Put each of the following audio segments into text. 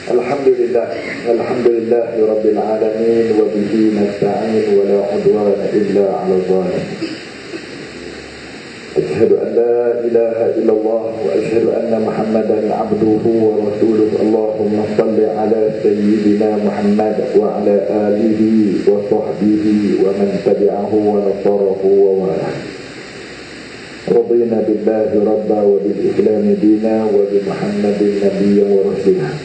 Alhamdulillah, alhamdulillah rabbil alamin wa bihi nasta'in wa la udwana illa 'ala zalimin. Asyhadu an la ilaha illallah wa asyhadu anna Muhammadan 'abduhu wa rasuluh. Allahumma shalli 'ala sayyidina Muhammad wa 'ala alihi wa sahbihi wa man tabi'ahu wa nasarahu wa wala. Radina billahi rabba wa bil islam dina wa bi Muhammadin nabiyyan wa rasula.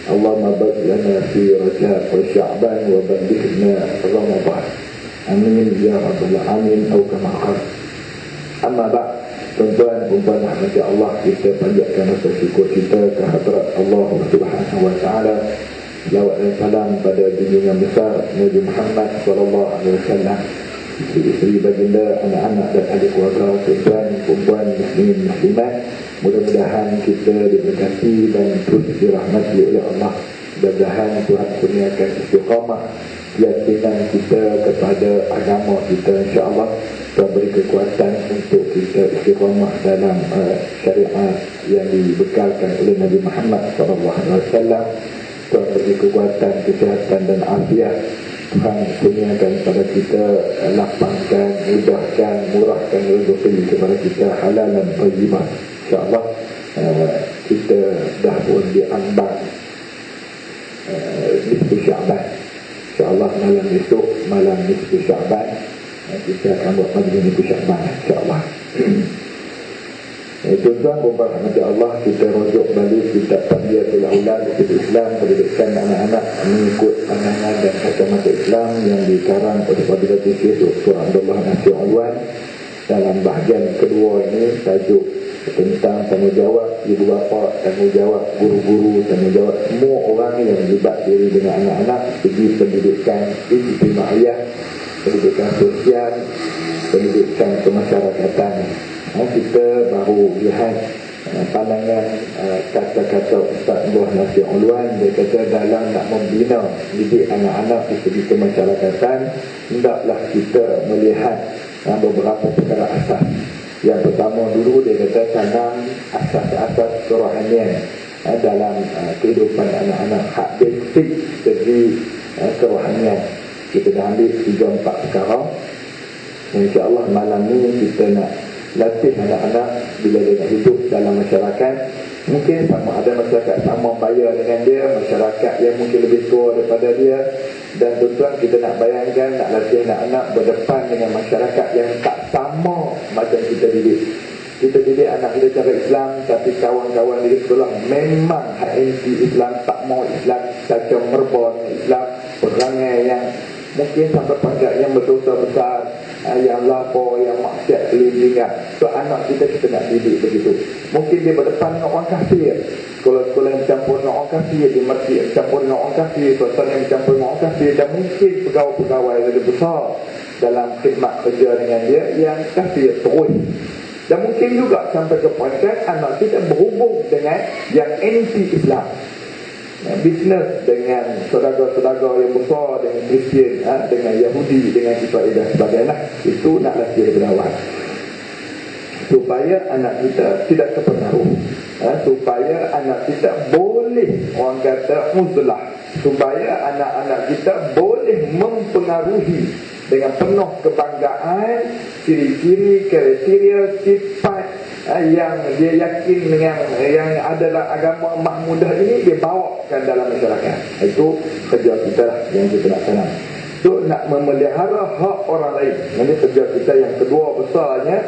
Allahumma barik lana fi Rajab wa Sya'ban wa ballighna Ramadan. Amin ya rabbal alamin. Atau kama qala. Amma ba'd. Tuan-tuan dan puan rahmat Allah, kita panjatkan rasa syukur kita ke hadrat Allah Subhanahu wa taala. Salawat dan salam pada junjungan besar Nabi Muhammad sallallahu alaihi wasallam, isteri baginda, anak-anak dan ahli keluarga, tuan-tuan dan puan muslimin muslimat. Mudah-mudahan kita diberkati dan terus dirahmati oleh Allah. Mudah-mudahan Tuhan kurniakan istiqamah keyakinan kita kepada agama kita, insya-Allah. Tuhan beri kekuatan untuk kita istiqamah dalam syariat yang dibekalkan oleh Nabi Muhammad SAW. Tuhan beri kekuatan, kesihatan dan afiat. Tuhan kurniakan kepada kita, lapangkan, mudahkan, murahkan rezeki kepada kita, halal dan thayyibah. InsyaAllah kita dah pun diambang nisfu Sya'ban. InsyaAllah malam esok, malam nisfu Sya'ban, kita akan buat majlis nisfu Sya'ban, insyaAllah. Tuan-tuan dan rahmat Allah, kita rujuk balik kitab Tarbiyatul Aulad Usul Islam, pendidikan anak-anak mengikut pandangan dan kacamata Islam yang dikarang oleh Fadilatul Syekh Dr. Abdullah Nasir Alwan. Dalam bahagian kedua ini, tajuk tentang tanggungjawab ibu bapa, tanggungjawab guru-guru, tanggungjawab semua orang yang terlibat diri dengan anak-anak segi pendidikan ijtimaiyah, pendidikan sosial, pendidikan kemasyarakatan. Kita baru lihat pandangan kata-kata Ustaz Buah Nasir Ulwan. Dia kata dalam nak membina didik anak-anak di segi kemasyarakatan, hendaklah kita melihat beberapa perkara asas. Yang pertama dulu, dia kata tanam asas-asas kerohanian dalam kehidupan anak-anak, hak basic segi kerohanian. Kita dah ambil 3-4 perkara. InsyaAllah malam ni kita nak latih anak-anak bila dia nak hidup dalam masyarakat. Mungkin sama ada masyarakat sama bayar dengan dia, masyarakat yang mungkin lebih tua daripada dia. Dan tuan-tuan, kita nak bayangkan nak latih anak-anak berdepan dengan masyarakat yang tak sama macam kita didik. Kita didik anak kita cara Islam, tapi kawan-kawan di sekolah memang anti Islam, tak mau Islam, kacau merbon Islam, perangai yang mungkin sampai pangkat yang berdosa besar, yang lapor, yang maksiat kelindingan. So anak kita nak didik begitu. Mungkin dia berdepan dengan orang kafir, sekolah-sekolah yang campur dengan orang kafir, di masjid yang campur dengan orang kafir, suasana yang campur dengan orang kafir, dan mungkin pegawai-pegawai yang lebih besar dalam khidmat kerja dengan dia yang kafir terus. Dan mungkin juga sampai ke pangkat anak kita berhubung dengan yang anti-Islam, bisnes dengan saudagar-saudagar yang besar, dengan Kristian, dengan Yahudi, dengan Israel dan sebagainya. Itu nak latih daripada awal, supaya anak kita tidak terpengaruh, supaya anak kita boleh, orang kata uzlah, supaya anak-anak kita boleh mempengaruhi dengan penuh kebanggaan ciri-ciri, kriteria, sifat yang dia yakin dengan yang adalah agama mahmudah ini, dia bawakan dalam masyarakat. Itu kerja kita lah yang kita nak tanam. So nak memelihara hak orang lain, ini kerja kita yang kedua besarnya.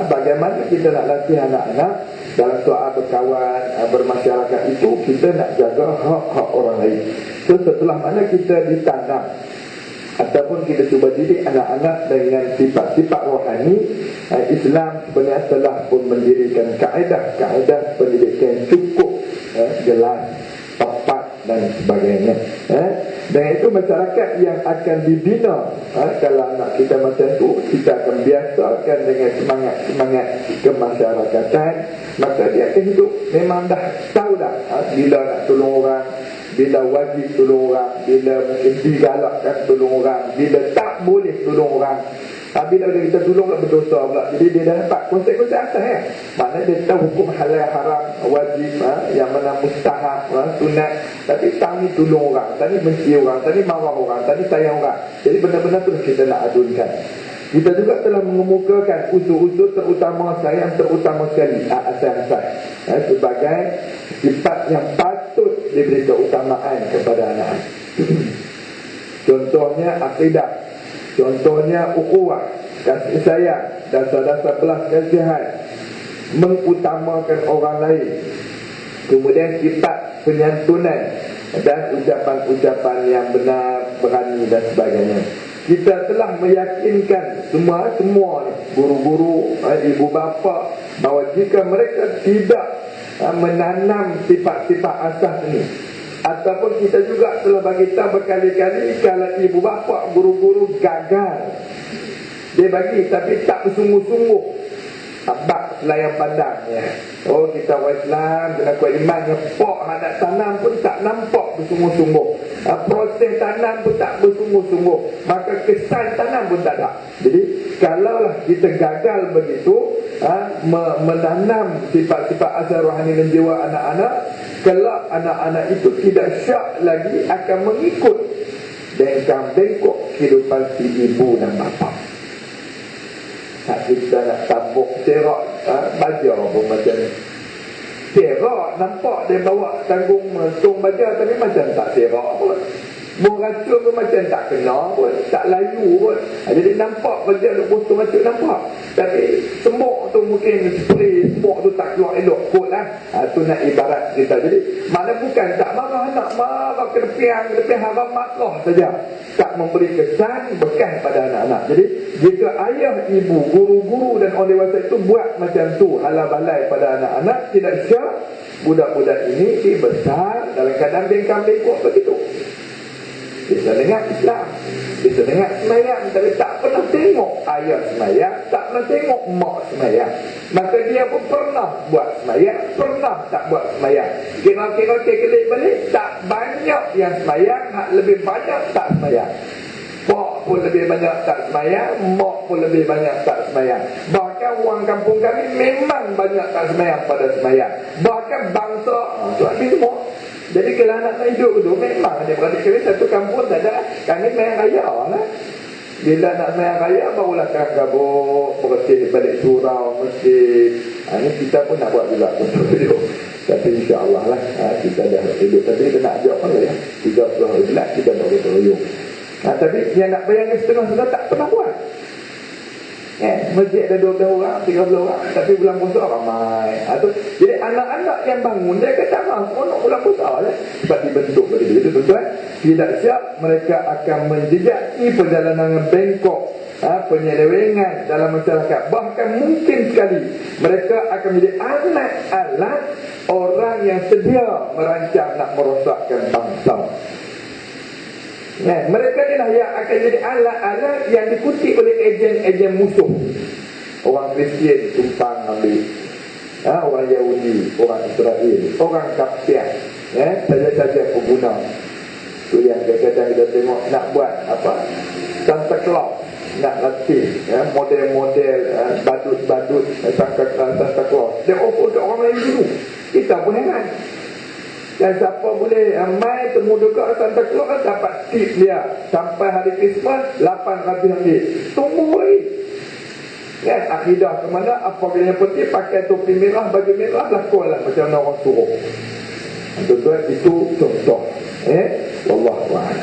Bagaimana kita nak latih anak-anak dalam soal berkawan, bermasyarakat, itu kita nak jaga hak-hak orang lain. So setelah mana kita ditanam ataupun kita cuba didik anak-anak dengan sifat-sifat rohani, Islam sebenarnya telah pun mendirikan kaedah-kaedah pendidikan cukup jelas, tepat dan sebagainya. Dengan itu masyarakat yang akan dibina, kalau anak kita macam tu, kita akan biasakan dengan semangat-semangat kemasyarakatan, maka dia akan hidup memang dah tahu dah bila nak tolong orang, bila wajib tolong orang, bila mungkin digalakkan tolong orang, bila tak boleh tolong orang. Habis dah kita tolong nak berdosa pula. Jadi dia dah dapat konsep-konsep asas Maknanya dia tahu hukum halal haram, wajib, yang mana mustahab, sunat. Tapi tang ni tolong orang, tang ni benci orang, tang ni marah orang, tang ni sayang orang. Jadi benar-benar tu kita nak adunkan. Kita juga telah mengemukakan usul-usul terutama saya yang terutama sekali asas-asas sebagai sifat yang patut diberi keutamaan kepada anak. Contohnya akidah, contohnya ukhuwah, kasih sayang, dasar-dasar belas kasihan, mengutamakan orang lain, kemudian sifat penyantunan dan ucapan-ucapan yang benar, berani dan sebagainya. Kita telah meyakinkan semua ni, guru-guru, ibu bapa, bahawa jika mereka tidak menanam sifat-sifat asas ini, ataupun kita juga telah bagi tahu berkali-kali, kalau ibu bapa, guru-guru gagal, dia bagi tapi tak bersungguh-sungguh, abad selayang pandang Oh, kita orang Islam kena kuat iman, pok nak tanam pun tak nampak bersungguh-sungguh, proses tanam pun tak bersungguh-sungguh, maka kesan tanam pun tak ada. Jadi kalaulah kita gagal begitu menanam sifat-sifat asal rohani dan jiwa anak-anak, kelak anak-anak itu tidak syak lagi akan mengikut bengkang-bengkok kehidupan si ibu dan bapa. Kita nak tabuk terak baja pun macam ni. Terak nampak dia bawa tanggung tung baja, tapi macam tak terak pun. Meracun pun macam tak kena pun, tak layu pun. Jadi nampak baja duk botol macam nampak, tapi semok tu mungkin spray semok tu tak keluar elok kot lah. Tu nak ibarat kita. Jadi mana bukan tak marah anak, marah kedepian haram marah saja, tak memberi kesan bekas pada anak-anak. Jadi jika ayah, ibu, guru-guru dan orang dewasa itu buat macam tu, halal-balai pada anak-anak, tidak syak budak-budak ini dibesar dalam keadaan bengkang-bengkok begitu. Bisa dengar Islam, bisa dengar semayang, tapi tak pernah tengok ayah semayang, tak pernah tengok mak semayang. Maka dia pun pernah buat semayang, pernah tak buat semayang. Kira-kira kekelik balik, tak banyak yang semayang, lebih banyak tak semayang. Pak pun lebih banyak tak semayang, mak pun lebih banyak tak semayang. Bahkan orang kampung kami memang banyak tak semayang pada semayang. Bahkan bangsa tu habis semua. Jadi kalau anak nak hidup tu, memang dia beradik kami satu kampung tak ada. Kami semayang raya lah. Bila nak semayang raya, barulah kan gabuk, bersih balik surau, masjid. Ini kita pun nak buat juga untuk hidup. Tapi insyaAllah lah, kita dah hidup. Tapi kita nak ajak pun ya, 30 bulan kita nak bertolong. Tapi yang nak bayangkan setengah-setengah tak pernah buat. Masjid ada 12 orang, 30 orang, tapi bulan puasa ramai. Jadi anak-anak yang bangun, dia kata semua nak bulan puasa lah. Sebab dibentuk begitu tuan-tuan. Tidak siap, mereka akan menjejaki perjalanan bengkok, penyelewengan dalam masyarakat. Bahkan mungkin sekali mereka akan menjadi anak-anak orang yang sedia merancang nak merosakkan bangsa. Mereka ni lah yang akan jadi alat-alat yang dikutip oleh ejen-ejen musuh. Orang Kristian tumpang ambil, orang Yahudi, orang Israel, orang kafir, saja-saja pengguna. Tu yang kadang-kadang kita tengok nak buat apa, Santa Claus, nak latih model-model badut-badut Santa Claus. Dia offer ke orang lain dulu. Kita pun heran. Dan siapa boleh mai temu dekat Santa Claus dapat tip dia sampai hari Christmas 800 ambil. Tunggu lagi. Akidah ke mana? Apabila yang penting pakai topi merah, baju merah, lakukanlah macam mana orang suruh. Tuan-tuan, itu contoh. Wallahualam.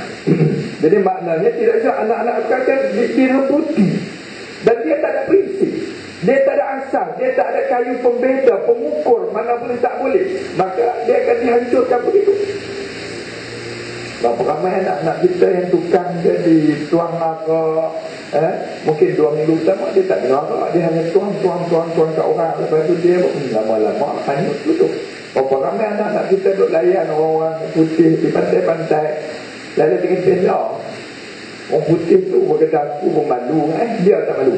Jadi maknanya tidak saja anak-anak sekarang direbuti. Dan dia tak ada prinsip. Dia tak ada asal, dia tak ada kayu pembeda, pengukur mana boleh tak boleh, maka dia akan dihancurkan begitu. Berapa ramai anak-anak kita yang tukang jadi tuang arak, mungkin 2 minggu pertama dia tak kena arak, dia hanya tuang kat orang. Lepas tu dia lama-lama hanyut betul. Berapa ramai anak-anak kita duduk layan orang-orang putih di pantai-pantai, lalu dengan tenda. Orang putih tu berkata aku pun malu, dia tak malu.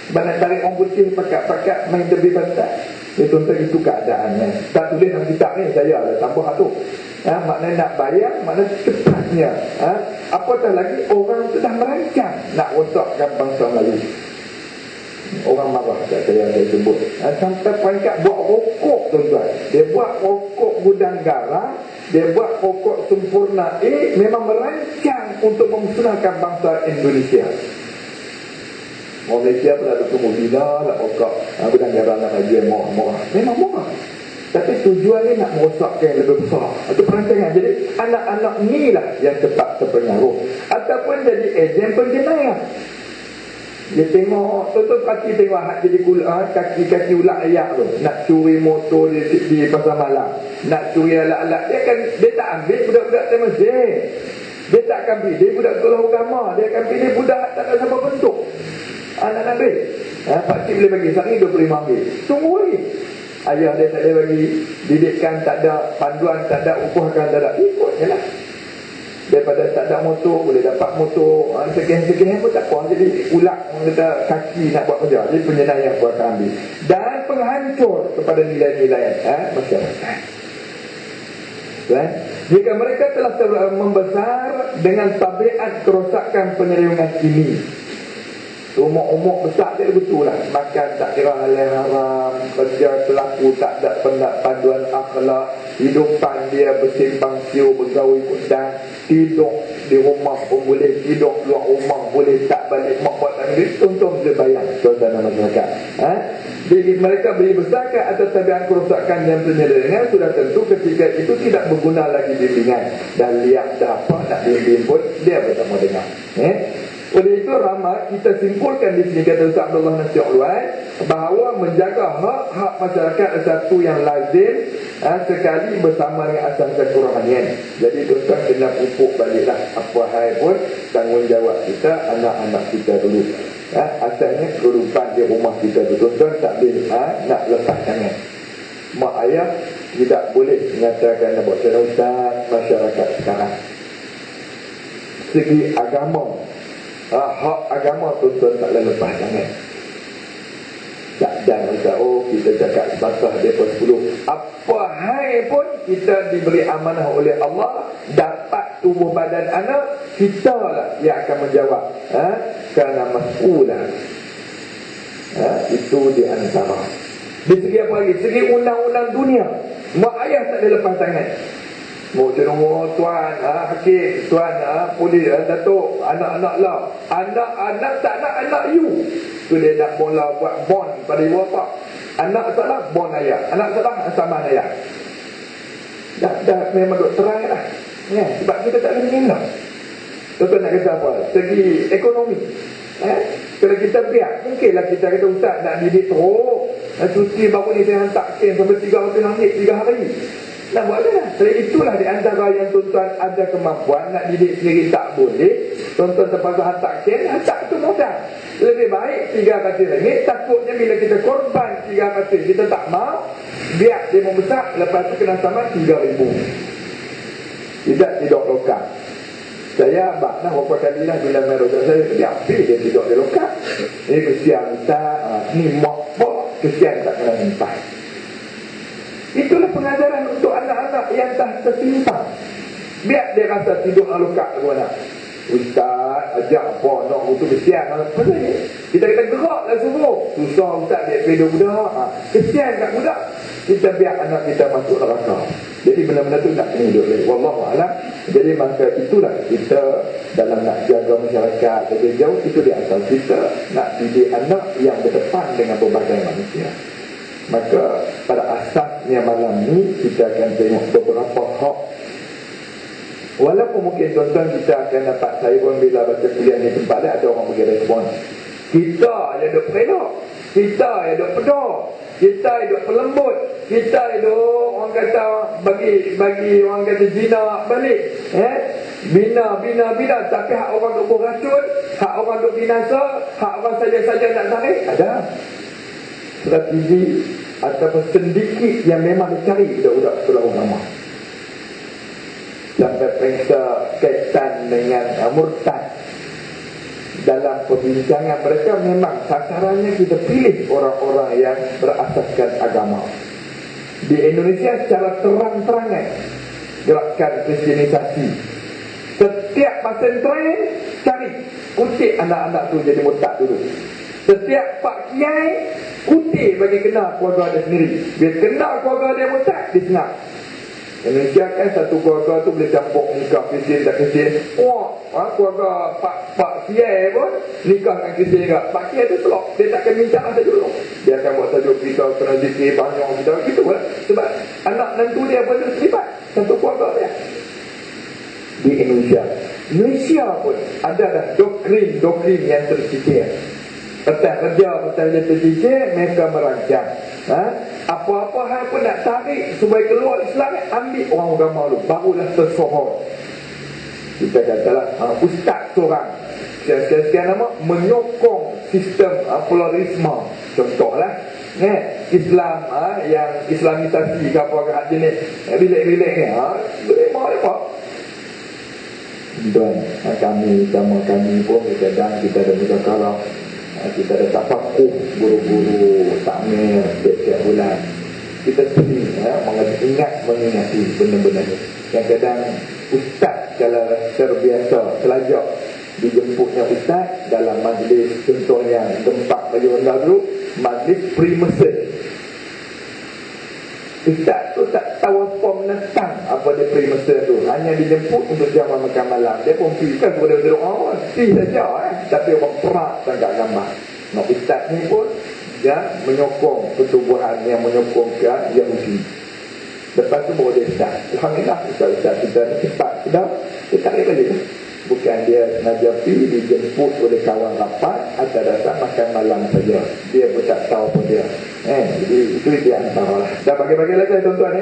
Sebab nak tarik orang putih pakat-pakat main tepi pantai. tuan-tuan, itu keadaannya. Tak tulis dalam kitab ni, saya ada tambah tu. Maknanya nak bayar, maknanya cepatnya. Apatah lagi orang sudah merancang nak rosakkan bangsa Melayu. Orang marah kat saya sebut. Sampai peringkat buat rokok, tuan-tuan. Dia buat rokok gudang garam, dia buat rokok sempurna. Memang merancang untuk memusnahkan bangsa Indonesia. Orang Malaysia pun ada tunggu bila nak rokok gudang garam nak jual murah-murah. Memang murah. Tapi tujuannya nak merosakkan yang lebih besar. Itu perancangan. Jadi anak-anak ni lah yang cepat terpengaruh. Ataupun jadi ejen penjenayah. Dia tengok, tuan-tuan perhati tengok jadi kaki-kaki ulat ayak tu. Nak curi motor di pasar malam. Nak curi alat-alat. Dia tak ambil budak-budak di masjid. Dia tak akan pilih budak sekolah agama. Dia akan pilih budak tak ada sama bentuk. Anak ambil. Pakcik boleh bagi sehari 25 ambil. Tunggu lagi. Ayah dia tak boleh bagi. Didikan tak ada, panduan tak ada, upahan tak ada. Ikut je lah. Daripada tak ada motor, boleh dapat motor. Sekian-sekian pun tak apa. Jadi ulat kita kaki nak buat kerja. Jadi penjenayah pun akan ambil. Dan penghancur kepada nilai-nilai masyarakat. Jika mereka telah membesar dengan tabiat kerosakan penyelewengan ini, umur besar dia betul lah. Makan tak kira hal yang haram, kerja pelaku tak ada panduan akhlak, hidupan dia bersimpang siur, bergaul dan tidur di rumah pun boleh, tidur luar rumah boleh, tak balik mak buat tanggung. Contoh boleh bayang suasana masyarakat. Jadi mereka beri besarkan atas tabiat kerosakan dan penyelewengan, sudah tentu ketika itu tidak berguna lagi bimbingan. Dan lihat dah apa nak bimbing pun dia bersama dengan. Oleh itu ramai kita simpulkan di sini, kata Ustaz Abdullah Nasir Ulwan, bahawa menjaga hak-hak masyarakat satu yang lazim sekali bersama dengan asas-asas kerohanian. Jadi tuan-tuan kena pupuk baliklah apa hal pun tanggungjawab kita, anak-anak kita dulu. Asalnya kehidupan di rumah kita dulu, tuan-tuan tak boleh nak lepas tangan. Mak ayah tidak boleh mengatakan buat Ustaz masyarakat sekarang. Segi agama, hak agama tuan-tuan tak boleh lepas tangan. Tak dan kata, kita cakap sepatah daripada 10. Apa hal pun kita diberi amanah oleh Allah, dapat tubuh badan anak, kita lah yang akan menjawab. Kerana mas'ulah. Itu di antara. Di segi apa lagi? Segi undang-undang dunia, mak ayah tak boleh lepas tangan. Mau cenderung tuan, hakim, tuan, polis, datuk, anak-anak lah. Anak tak nak anak you. Tu dia nak bola buat bond pada ibu bapa. Anak salah, bond ayah. Anak salah, saman ayah. Dah memang duk terang lah. Sebab kita tak boleh mengenal. Tuan-tuan nak kata apa? Segi ekonomi. Kalau kita biar, mungkinlah kita kata Ustaz nak didik teruk. Cuti baru ni saya hantar ken sampai RM300 3 hari. Nak buat apa lah? Jadi itulah di antara yang tuan-tuan ada kemampuan nak didik sendiri tak boleh. Tuan-tuan terpaksa hantar ken, hantar tu modal. Lebih baik RM300. Takutnya bila kita korban RM300 kita tak mau, biar dia membesar, lepas tu kena sama RM3,000. Tidak lokal. Saya bakna berapa kali lah bila merosot saya, dia ambil dia tidak di lokal. Ini kesian Ustaz, ni mak kesian tak kena minta. Itulah pengajaran untuk anak-anak yang dah tersimpan. Biar dia rasa tidur alokak ke mana. Ustaz, ajak apa nak itu kesian. Apa ni? Kita geraklah semua. Susah Ustaz dia pergi budak. Kesian kat budak. Kita biar anak kita masuk neraka. Jadi benar-benar tu nak kena hidup lagi. Wallahualam. Jadi masa itulah kita dalam nak jaga masyarakat lebih jauh, itu di asal kita nak didik anak yang berdepan dengan berbagai manusia. Maka pada asasnya malam ni kita akan tengok beberapa hak. Walaupun mungkin tuan-tuan kita akan dapat, saya pun bila baca kuliah ni tempat dia ada orang bagi respon. Kita yang duk pelak, kita yang duk pedar, kita yang duk pelembut, kita yang duk orang kata bagi orang kata zina balik. Bina. Tapi hak orang duk beracun, hak orang duk binasa, hak orang saja-saja nak tarik, ada strategi ataupun sedikit yang memang dicari budak-budak sekolah agama. Sampai periksa kaitan dengan murtad. dalam perbincangan mereka memang sasarannya kita pilih orang-orang yang berasaskan agama. Di Indonesia secara terang-terangan gerakan kristianisasi. Setiap pesantren cari kutip anak-anak tu jadi murtad dulu. Setiap pak kiai kutip bagi kenal keluarga dia sendiri. Bila kenal keluarga dia murtad, dia senang. Indonesia kan satu keluarga tu boleh campur nikah Kristian tak Kristian. Keluarga pak kiai pun nikah dengan Kristian juga. Pak kiai tu selok, dia takkan minta lah saja dulu. Dia akan buat tajuk kita kena zikir banyak kita gitu lah. Sebab anak nantu dia pun terlibat satu keluarga dia. Di Indonesia pun ada dah doktrin yang tercicir. Petang kerja, petang dia tercicir, mereka merancang. Apa-apa hal pun nak tarik supaya keluar Islam, ambil orang agama dulu, barulah tersohor. Kita katalah ustaz seorang sekian nama menyokong sistem pluralisme. Contohlah Islam yang islamisasi ke apa jenis bilik-bilik ni boleh mau apa. Tuan, kami sama kami pun kadang kita ada muzakalah, kita ada tafakuh guru-guru takmir setiap bulan. Kita sering mengingati benda-benda ni. Yang kadang ustaz kalau terbiasa selajak dijemputnya ustaz dalam majlis, contohnya tempat bagi rendah dulu, majlis pre-mesej. Ustaz tu tak tahu apa menentang apa dia pre-mesej tu, hanya dijemput untuk jaman makan malam. Dia pun pergi kan kepada doa, pergi saja tapi orang perak sangat gambar. Ustaz ni pun dia menyokong pertubuhan yang menyokongkan Yahudi. Lepas tu baru dia start. Alhamdulillah ustaz kita cepat sudah dia tarik balik. Bukan dia sengaja pergi dijemput oleh kawan rapat atas dasar makan malam saja. Dia pun tak tahu pun dia. Jadi itu dia antara lah. Dan bagi-bagi lagi tuan-tuan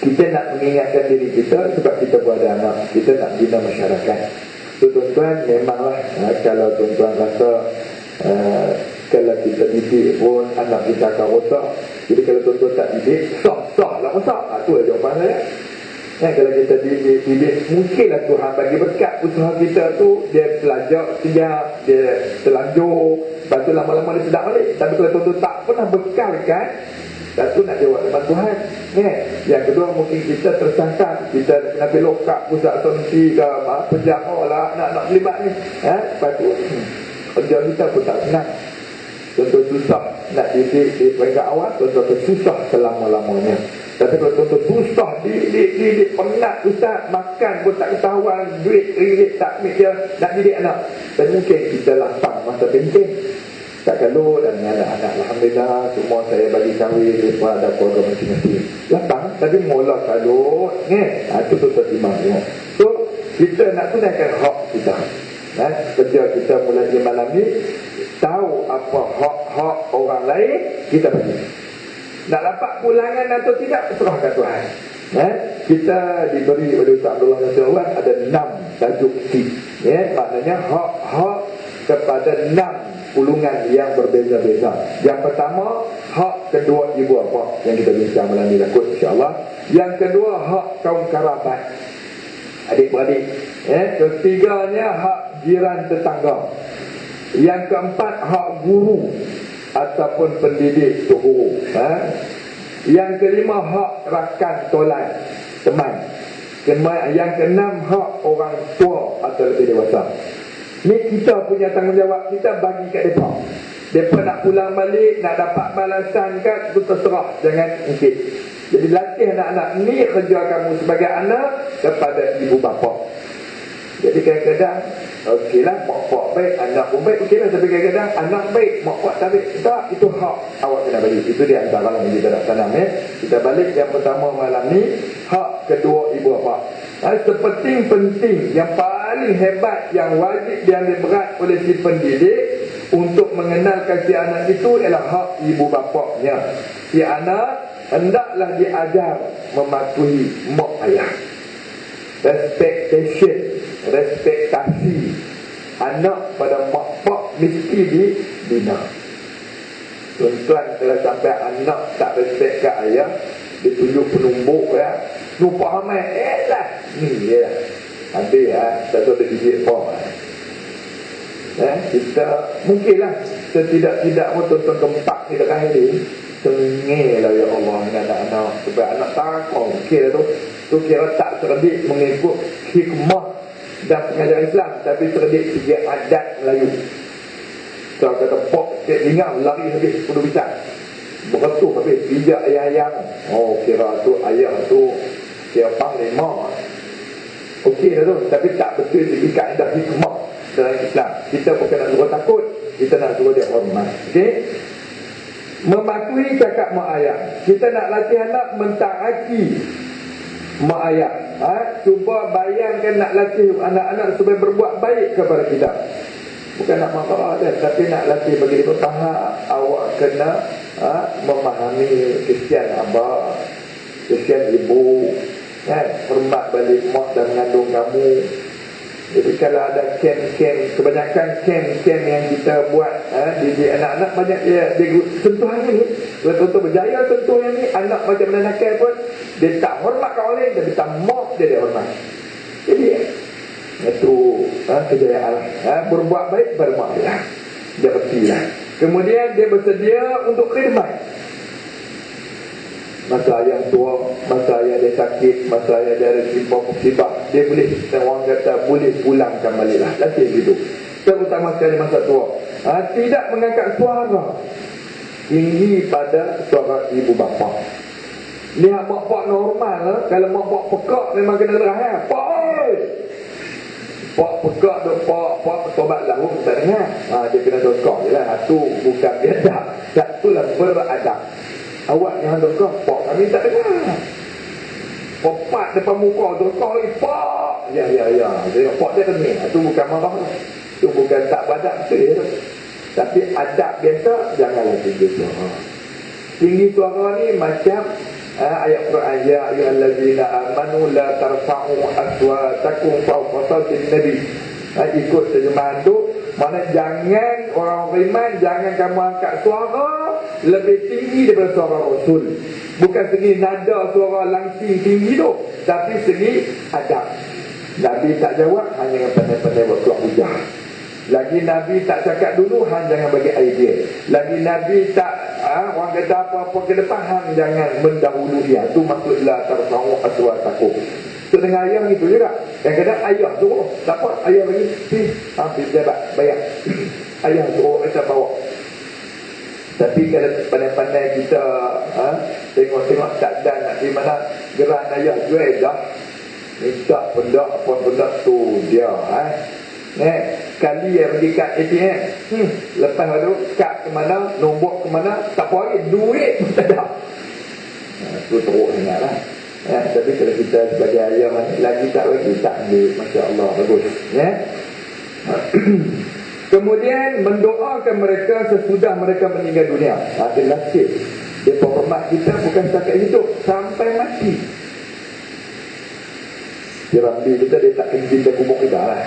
kita nak mengingatkan diri kita sebab kita berada anak, kita nak bina masyarakat. So tuan-tuan memanglah kalau tuan-tuan rasa kalau kita didik pun anak kita akan rosak. Jadi kalau tuan-tuan tak didik, sah lah rosak. Itu lah jawapan saya. Kalau kita didik, mungkinlah Tuhan bagi berkat usaha kita tu, dia belajar siap, dia terlanjur, lepas tu lama-lama dia sedap balik. Tapi kalau tuan-tuan tak pernah bekalkan, satu nak jawab depan Tuhan. Yang kedua mungkin kita tersangka, kita nak pergi lokap pusat sonti ke penjara lah, nak terlibat ni. Lepas tu kerja kita pun tak senang. Tuan-tuan susah nak didik di peringkat awal, tuan-tuan susah selama-lamanya. Tapi kalau tuan-tuan susah didik penat ustaz, makan pun tak ketahuan, duit ringgit tak ambil dia nak didik anak. Dan mungkin kita lapang masa penting. Tak kalau dan anak-anak alhamdulillah semua saya bagi kahwin, mereka ada keluarga masing-masing. Lapang tapi mula kalau itu tuan-tuan timbang. So kita nak tunaikan hak kita. Kerja kita mulai di malam ni, tahu apa hak orang lain, kita bagi. Nak dapat pulangan atau tidak, serahkan Tuhan. Kita diberi oleh Ustaz Abdullah Nasirullah ada 6 tajuk key. Maknanya hak kepada 6 pulungan yang berbeza-beza. Yang pertama, hak kedua ibu bapa yang kita bincang malam ni lakut insya-Allah. Yang kedua, hak kaum kerabat, adik-beradik. Ketiganya, hak jiran tetangga. Yang keempat, hak guru ataupun pendidik guru. Yang kelima, hak rakan tolak teman. Yang keenam, hak orang tua atau lebih dewasa. Ni kita punya tanggungjawab, kita bagi kat mereka. Mereka nak pulang balik, nak dapat balasan kan, itu terserah, jangan ungkit. Jadi latih anak-anak, ni kerja kamu sebagai anak kepada ibu bapa. Jadi kadang-kadang okeylah, mak-mak baik, anak pun baik, okeylah. Tapi kadang-kadang anak baik, mak-mak tak baik, tak, itu hak awak kena balik. Itu di antara yang kita nak tanam. Kita balik yang pertama malam ni, hak kedua ibu bapa. Sepenting-penting, yang paling hebat, yang wajib diambil berat oleh si pendidik untuk mengenalkan si anak itu ialah hak ibu bapanya. Si anak hendaklah diajar mematuhi mak ayah. Respektasi anak pada mak pak mesti dibina. Tuan-tuan, kalau sampai anak tak respect kat ayah, dia tunjuk penumbuk lupa hamai, lah ni dia ada tak tahu dia gigit pom. Kita mungkinlah setidak-tidak pun tonton gempak kita kan ini tengih lah ya Allah dengan anak-anak supaya anak takut kira tu kira tak cerdik mengikut hikmah dan pengajaran Islam, tapi cerdik segi adat Melayu. Kalau kata pok ingat lari habis kudu bisa betul habis pijak ayah-ayah, kira tu ayah tu kira panglima, okey dah tu, tapi tak betul segi kaedah hikmah dalam Islam. Kita bukan nak suruh takut, kita nak suruh dia hormat. Okey, mematuhi cakap mak ayah. Kita nak latih anak mentaati mak ayah. Cuba bayangkan nak latih anak-anak supaya berbuat baik kepada kita. Bukan nak marah dia, tapi nak latih bagi dia faham. Awak kena memahami kesian abah, kesian ibu, hormat balik mak dan mengandung kamu. Jadi kalau ada kem-kem, kebanyakan kem-kem yang kita buat di anak-anak banyak dia sentuhan ni. Betul-betul berjaya sentuh yang ni, anak macam mana nakal pun dia tak hormat kat orang, dia minta mak dia hormat. Jadi itu kejayaan berbuat baik pada mak dia. Dia bertilah. Kemudian dia bersedia untuk khidmat. Masa ayah tua, masa ayah dia sakit, masa ayah dia ada simpang musibah, dia boleh, orang kata boleh pulangkan balik lah. Latih gitu. Terutama sekali masa tua. Tidak mengangkat suara tinggi pada suara ibu bapa. Lihat mak-mak normal, kalau mak-mak pekak memang kena derah. Pak oi! Pak pekak tu, pak bertobat lahu, tak dengar. Dia kena dokar je lah. Itu bukan biadab. Itulah beradab. Awak yang dokar, pak kami tak dengar. Popat depan muka, dokar lagi, pak! Ya. Tengok pak dia kena. Itu bukan marah. Itu bukan tak badab. Itu tu. Tapi adab biasa, janganlah tinggi suara. Tinggi suara ni macam ayat Quran, ya ayyuhallazina amanu la tarfa'u aswatakum fawqa sawtin nabi. Ikut terjemahan tu, mana jangan orang beriman, jangan kamu angkat suara lebih tinggi daripada suara Rasul. Bukan segi nada suara langsing tinggi tu, tapi segi adab. Nabi tak jawab, hanya dengan pandai-pandai buat keluar hujah. Lagi Nabi tak cakap dulu, hang jangan bagi idea. Lagi Nabi tak orang kata apa-apa ke depan, hang jangan mendahului dia. Tu maksudlah tarfa'u aswatakum. So dengan ayah gitu juga. Yang kadang ayah suruh, tak apa, ayah bagi habis jabat, bayar. Ayah suruh macam bawa. Tapi kalau pandai-pandai kita tengok-tengok tak dan nak di mana geran ayah jual dah, minta benda apa benda tu dia sekali yang pergi kad ATM, lepas tu kad ke mana, nombor ke mana, tak apa lagi, duit pun tak ada. Tu teruk sangat lah. Tapi kalau kita sebagai ayah lagi tak ambil, Masya Allah, bagus. Kemudian mendoakan mereka sesudah mereka meninggal dunia. Ada nasib. Dia hormat kita bukan setakat hidup, sampai mati. Dia rambi kita, dia tak kencing ke kubur kita lah.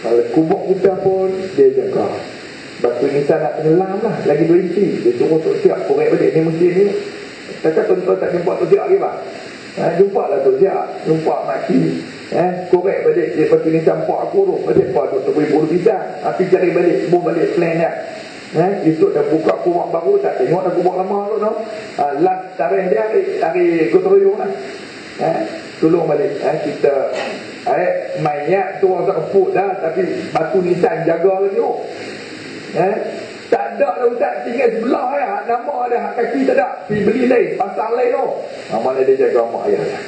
Kalau kubur kita pun dia jaga. Batu nisan nak tenggelam lah, lagi 2 inci. Dia suruh Tok Siap korek balik ni mesti ni. Takkan tuan-tuan tak jumpa Tok Siap lagi bang? Jumpa lah Tok Siap, jumpa maki. Korek balik dia batu nisan pak aku tu. Macam apa tu boleh bulu pisang. Tapi cari balik, buh balik plan dia. Esok dah buka kubur baru, tak tengok dah kubur lama tu. Last tarikh dia hari Gotoroyong lah. Tolong balik kita mayat tu orang tak keput dah, tapi batu nisan jaga lagi tu. Tak ada dah ustaz, tinggal sebelah nama ada hak kaki tak ada, pergi beli lain, pasang lain tu. Mana dia jaga mak ayah lah.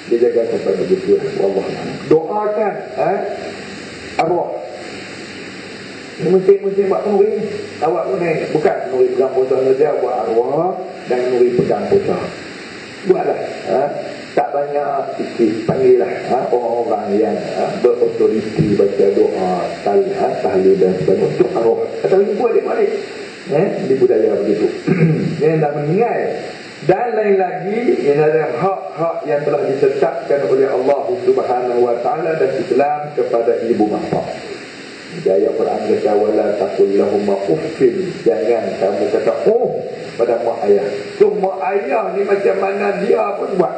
Dia jaga sampai begitu lah. Wallah. Doakan arwah. Mesti buat nuri. Awak pun bukan nuri pegang puasa saja, buat arwah dan nuri pegang puasa. Buatlah. Tak banyak sikit, panggillah orang-orang yang berautoriti baca doa, tahlil dan sebagainya untuk arwah. Atau ini buat dia balik. Di budaya begitu. Yang dah meninggal. Dan lain lagi, ini adalah hak-hak yang telah ditetapkan oleh Allah Subhanahu Wa Taala dan Islam kepada ibu bapa. Di ayat Quran kata wala taqul lahum uffin, jangan kamu kata pada mak ayah. So mak ayah ni macam mana dia pun buat.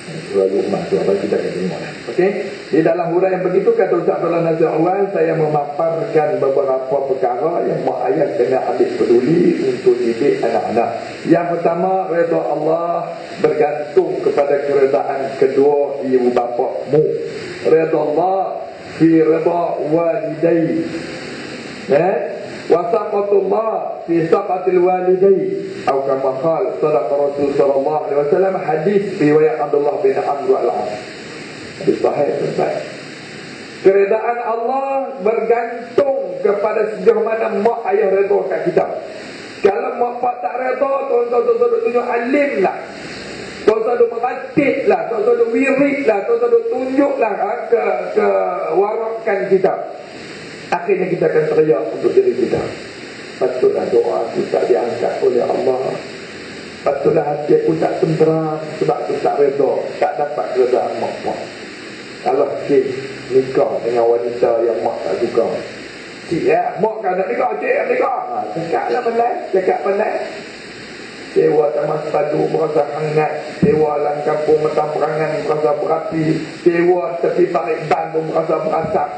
Selalu mak tu apa kita kena tengok. Okey. Di dalam huraian yang begitu kata Ustaz Abdullah Nazir Awal, saya memaparkan beberapa perkara yang mak ayah kena ambil peduli untuk didik anak-anak. Yang pertama, redha Allah bergantung kepada keredaan kedua ibu bapakmu. Redha Allah fi redha walidai. Wa saqatullah fi saqatil walidai. Atau kama qala sadaqa Rasul sallallahu alaihi wasallam, hadis riwayat Abdullah bin Amr al-As. Hadis sahih tersebut. Keredaan Allah bergantung kepada sejauh mana mak ayah redha kat kita. Kalau mak pak tak redha, tuan-tuan tunjuk alim lah. Tuan-tuan meratib lah, tuan-tuan wirid lah, tuan-tuan tunjuklah ke warakan kita. Akhirnya kita akan teriak untuk diri kita. Patutlah doa aku tak diangkat oleh Allah. Patutlah hati aku tak tenteram sebab aku tak redha, tak dapat keredaan mak. Kalau cik nikah dengan wanita yang mak tak suka, cik mak kan nak nikah, cik nikah, cakaplah pandai. Sewa taman sepadu berasa hangat, sewa dalam kampung metang perangan berasa berapi, sewa tepi tarik ban pun berasa berasap.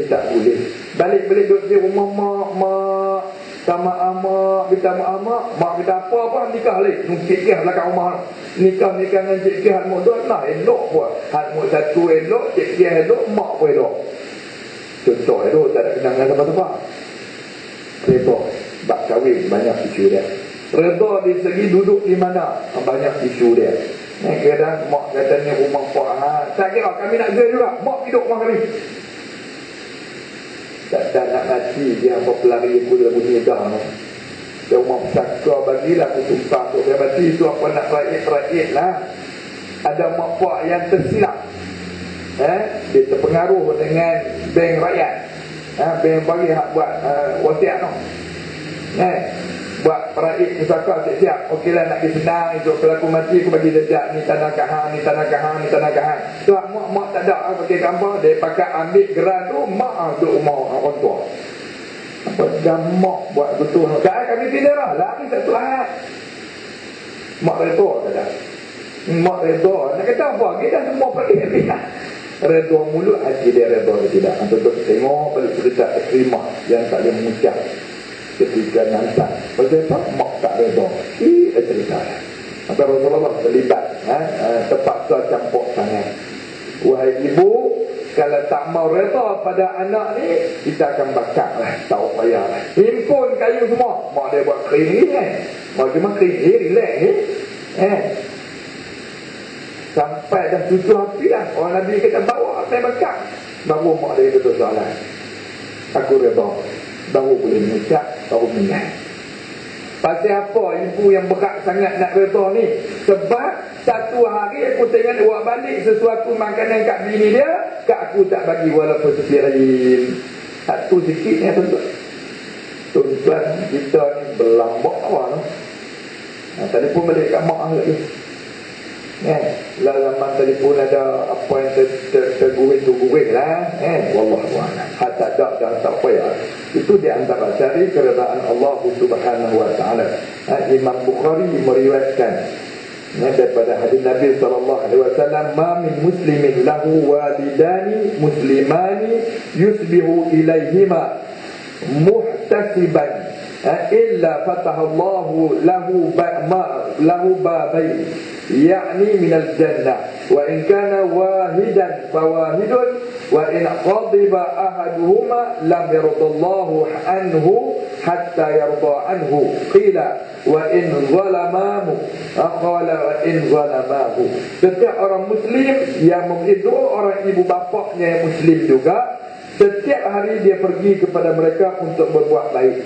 Tak boleh. Balik-balik duduk di rumah mak, sama mak, minta mak kita apa nikah lagi. Cik Kih belakang rumah. Nikah dengan Cik Kih hal modal lah, elok pun. Hal mod satu elok, Cik Kih elok, mak pun elok. Contoh itu tak ada kenangan apa-apa. Redha bak kahwin banyak isu dia. Redha di segi duduk di mana banyak isu dia. Kadang mak katanya rumah pak, tak kira kami nak jual juga, mak hidup rumah kami. Tak nak mati dia apa pelari aku dalam bunyi dah. Dia rumah pesaka bagilah aku sumpah tu. Dia mati tu apa nak rakyat lah. Ada mak pak yang tersilap. Dia terpengaruh dengan bank rakyat. Bank bagi hak buat wasiat tu. Buat rakyat pesaka siap-siap. Okeylah nak disenang itu kalau aku mati aku bagi jejak ni tanah kahang, ni tanah kahang, ni tanah kahang. Tu mak tak ada pakai gambar dia pakai ambil geran tu mak duduk rumah orang tua. Apa mak buat betul. Tak kami tidak lah ni satu ayat. Mak redha tak. Mak redha. Nak kata apa? Kita semua pergi pihak. Redha mulut hati dia redha tidak. Untuk tengok balik cerita Ikrimah yang tak boleh mengucap ketika nanti. Pasal apa? Mak tak redha. Ini cerita. Maka Rasulullah terlibat. Terpaksa campur tangan. Wahai ibu, kalau tak mau redha pada anak ni, kita akan bakar lah. Tak payah lah. Himpun kayu semua. Mak dia buat kering ni Mak cuma kering ni, relax ni. Sampai dah tujuh api lah. Orang Nabi kata bawa saya bakar. Baru mak dia kata soalan. Aku redha. Baru boleh mengucap, baru menang. Pasal apa ibu yang berat sangat nak redha ni? Sebab satu hari aku tengok dia buat balik sesuatu makanan kat bini dia, kat aku tak bagi walaupun sepirin. Satu sikit ni tuan-tuan. Tuan-tuan kita ni berlambak awal. Telefon balik kat mak lagi. Lah zaman telefon ada apa yang tergurih lah. Wallahualam. Tak ada dah tak payah. Itu di antara cari keredaan Allah Subhanahu wa taala. Imam Bukhari meriwayatkan daripada hadis Nabi sallallahu alaihi wasallam, "Ma min muslimin lahu walidani muslimani yusbihu ilaihima muhtasiban illa fatahallahu lahu babain yakni minal jannah wa in kana wahidan fawahidun wa in qadiba ahaduhuma lam yardallahu anhu hatta yarda anhu qila wa in zalamahu qala wa in zalamahu." Setiap orang muslim yang memiliki dua orang ibu bapaknya yang muslim juga, setiap hari dia pergi kepada mereka untuk berbuat baik.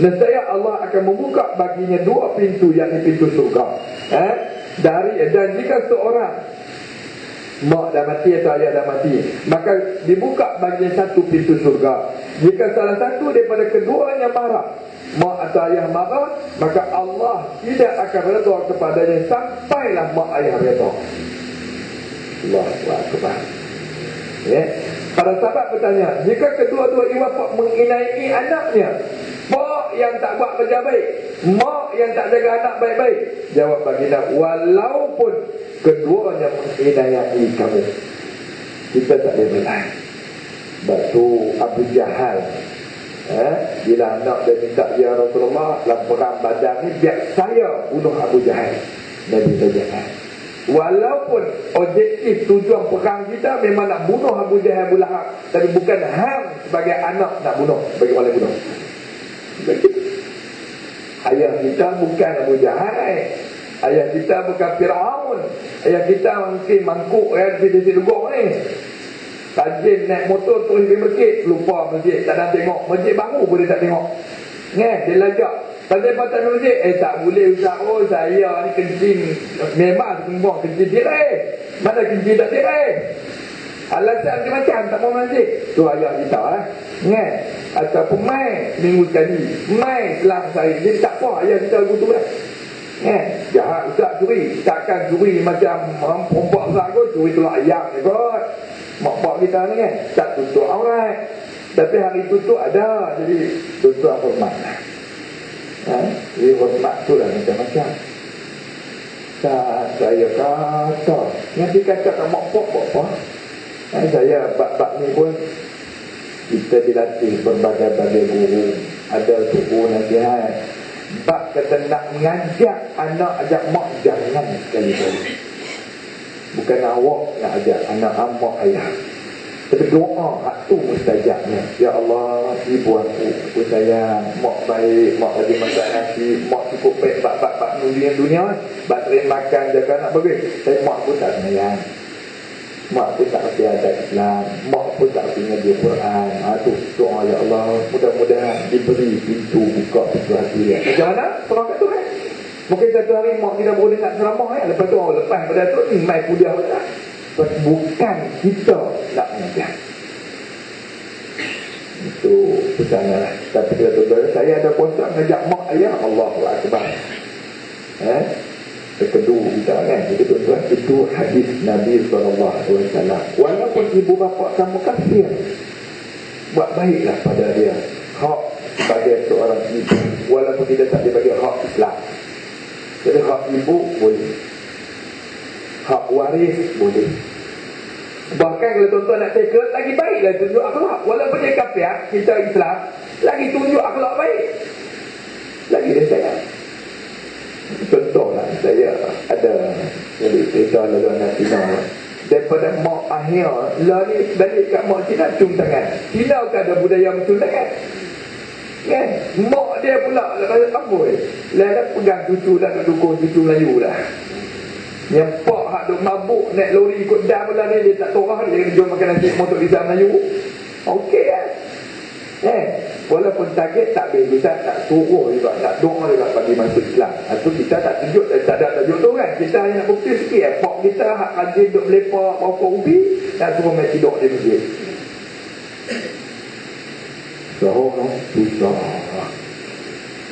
Nescaya Allah akan membuka baginya dua pintu, yakni pintu surga. Dan jika seorang mak dah mati atau ayah dah mati, maka dibuka baginya satu pintu surga. Jika salah satu daripada keduanya marah, mak atau ayah marah, maka Allah tidak akan redha kepadanya sampailah mak ayah redha. Allahu Akbar. Para sahabat bertanya, jika kedua-dua ibu bapa menginai anaknya, mak yang tak buat kerja baik, mak yang tak jaga anak baik-baik. Jawab baginda, walaupun keduanya menghidayai kamu, kita tak boleh belah. Sebab tu Abu Jahal, bila anak dia minta, ya Rasulullah, dalam perang Badar ni biar saya bunuh Abu Jahal. Nabi kata, walaupun objektif tujuan perang kita memang nak bunuh Abu Jahal, Abu Lahab, tapi bukan hang sebagai anak nak bunuh, bagi orang lain bunuh. Ayah kita bukan Abu Jahal, ayah kita bukan Firaun, ayah kita mungkin mangkuk di dugong ni. Tajin naik motor terus pergi masjid, lupa masjid, tak ada tengok. Masjid baru pun dia tak tengok. Dia lajak. Pasal-pasal masjid, tak boleh usah. Oh, saya ni kencing. Memang semua kencing tirai. Mana kencing tak tirai? Alasan macam tak mau masjid. Tu ayah kita ataupun mai minggu sekali, mai selang sehari. Dia tak apa, ayah kita begitu lah. Jahat usah curi. Takkan curi macam perempuan besar kot. Curi tu ayam ni kot. Mak pak kita ni tak tutup aurat, tapi hari tutup ada. Jadi tutup hormat. Jadi hormat tu lah macam-macam. Saya kata, yang dikatakan mak pak apa? Saya bab-bab ni pun kita dilatih berbagai-bagai guru. Ada guru nasihat. Bab kata nak mengajak anak, ajak mak, jangan sekali-kali. Bukan awak nak ajak anak, mak, ayah. Tapi doa hak tu mustajabnya. Ya Allah, ibu aku sayang, mak baik, mak lagi masak nasi, mak cukup baik bab-bab dunia, bab terima makan, jaga anak bagus. Tapi mak pun tak sayang, mak pun tak kerti adat Islam, mak pun tak kerti ngaji Quran. Tu doa, ya Allah, mudah-mudahan diberi pintu buka pintu hati dia. Macam mana? Tolong kat tu kan? Mungkin satu hari mak kita boleh nak ceramah lepas tu lepas pada tu ni mai kuliah pula. Bukan kita nak mengajar. Itu pesanan lah. Tapi kata saya ada puasa mengajak mak ayah, Allahu Akbar. Kedua kita kan. Jadi tuan-tuan, itu hadis Nabi SAW. Walaupun ibu bapa kamu kafir, buat baiklah pada dia. Hak sebagai seorang ibu, walaupun kita tak dibagi hak Islam. Jadi hak ibu boleh, hak waris boleh. Bahkan kalau tuan-tuan nak teka, lagi baiklah tunjuk akhlak. Walaupun dia kafir, kita Islam, lagi tunjuk akhlak baik, lagi dia sayang. Contohlah, saya ada jadi cerita lalu anak Cina. Daripada mak akhir lah ni balik kat mak Cina, cium tangan. Cina kan ada budaya cium tangan kan? Mak dia pula kata apa lah dah pegang cucu dah, dukung cucu Melayu dah. Yang pak hak duk mabuk naik lori ikut dah pula ni, dia tak torah, dia kena jual makan nasi motor di Melayu. Okey kan? Walaupun target tak boleh, kita tak suruh juga, tak doa juga bagi masuk Islam. Itu kita tak tunjuk, tak ada tajuk tu kan. Kita hanya nak bukti sikit pak kita hak rajin duk melepak berapa ubi, nak suruh main tidur di masjid. Susah.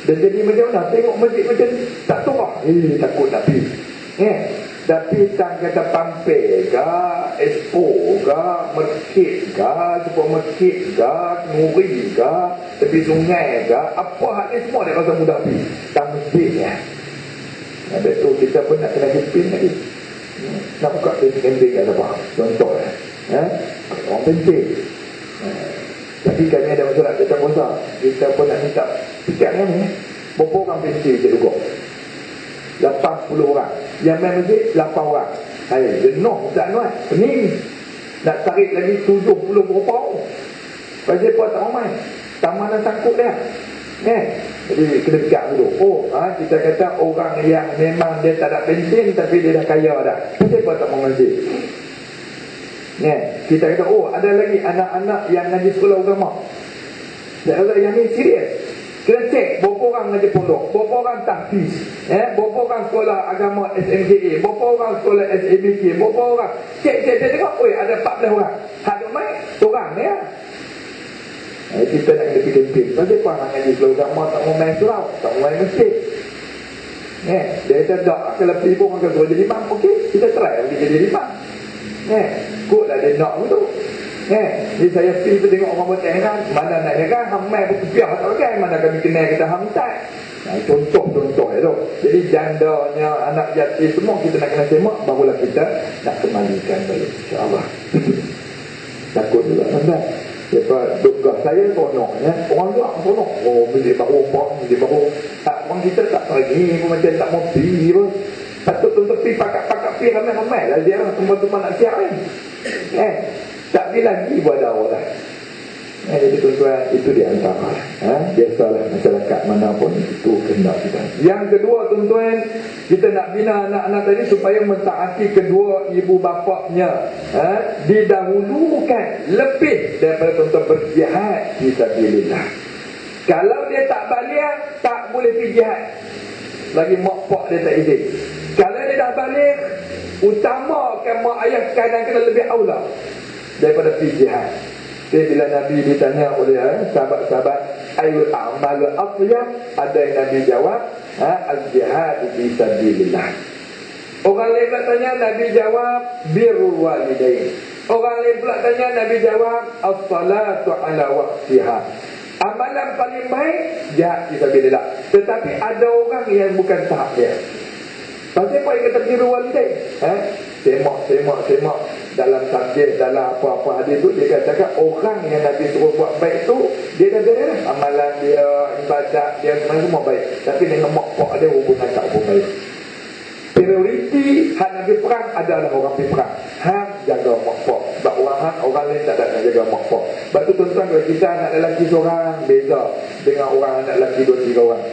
Dan jadi macam mana? Tengok masjid macam tak torah. Takut nak pergi. Tapi tak kata pampir ke, expo ke, masjid ke, sebuah masjid ke, nuri ke, tepi sungai ke, apa hal ni semua dia rasa mudah pergi. Tak masjid ya. Habis tu kita pun nak kena kepin lagi. Nak buka camping kat apa? Contoh orang penting. Tapi kami ada masalah kita puasa, kita pun nak minta tiket ni. Berapa orang penting je duduk? 80 orang. Yang main masjid 8 orang. Jenuh tak nuat. Pening. Nak tarik lagi 70 berapa orang. Pasal apa tak mau main? Taman dah sangkut dah. Jadi kena dekat dulu. Kita kata orang yang memang dia tak ada penting tapi dia dah kaya dah. Pasal apa tak mau masjid? Kita kata ada lagi anak-anak yang ngaji sekolah agama. Yang ni serius. Kena cek berapa orang ngaji pondok, berapa orang tahfiz, berapa orang sekolah agama SMKA, berapa orang sekolah SABK, berapa orang. Cek tengok, ada 14 orang. Hak duk main seorang ya. Kita nak kena fikir. Pasal apa orang ngaji sekolah agama tak mau main surau, tak mau main masjid. Dia kata tak, kalau pergi akan suruh jadi imam. Okey, kita try jadi imam. Kod lah dia nak tu. Ni saya pergi tengok orang bertengah, mana nak heran, hamai berkepiah tak kan, mana kami kenal kita hamtai. Contoh-contoh itu. Jadi jandanya, anak yatim semua kita nak kena semak, barulah kita nak kembalikan balik, insya-Allah. Takut juga anda. Sebab tugas saya seronoknya, orang tu seronok. Oh, bilik baru pun, bilik baru. Tak, orang kita tak pergi pun macam tak mau pergi pun. Patut tuntut pergi pakak-pakak pergi ramai-ramai lah dia orang semua-semua nak siap kan. Tak pergi lagi buat dakwah lah. Jadi tuan-tuan, itu di antara biasalah masyarakat manapun itu kehendak kita. Yang kedua tuan-tuan, kita nak bina anak-anak tadi supaya mentaati kedua ibu bapaknya, didahulukan lebih daripada tuan-tuan berjihad fisabilillah. Kalau dia tak balik, tak boleh pergi jihad. Lagi mak pak dia tak izin. Kalau dia dah balik, utamakan mak ayah kadang-kadang lebih aula daripada pergi jihad. Jadi bila Nabi ditanya oleh sahabat-sahabat, ayul a'malu afdal, ada yang Nabi jawab, al-jihad fi sabilillah. Orang lain pula tanya, Nabi jawab birrul walidain. Orang lain pula tanya, Nabi jawab as-salatu ala waqtiha. Amalan paling baik jihad fi sabilillah. Tetapi ada orang yang bukan tahap dia. Pasal apa yang kata birrul walidain? Semak dalam tafsir, dalam apa-apa hadis tu dia katakan orang yang Nabi suruh buat baik tu dia dah ada amalan dia, ibadat dia semua baik, tapi dengan mak pak dia hubungan tak baik. Prioriti hak Nabi perang adalah orang pergi perang, hak jaga mak pak. Sebab orang lain tak ada nak jaga mak pak. Sebab tu tuan-tuan, kalau kita anak lelaki seorang beza dengan orang anak lelaki 2-3 orang.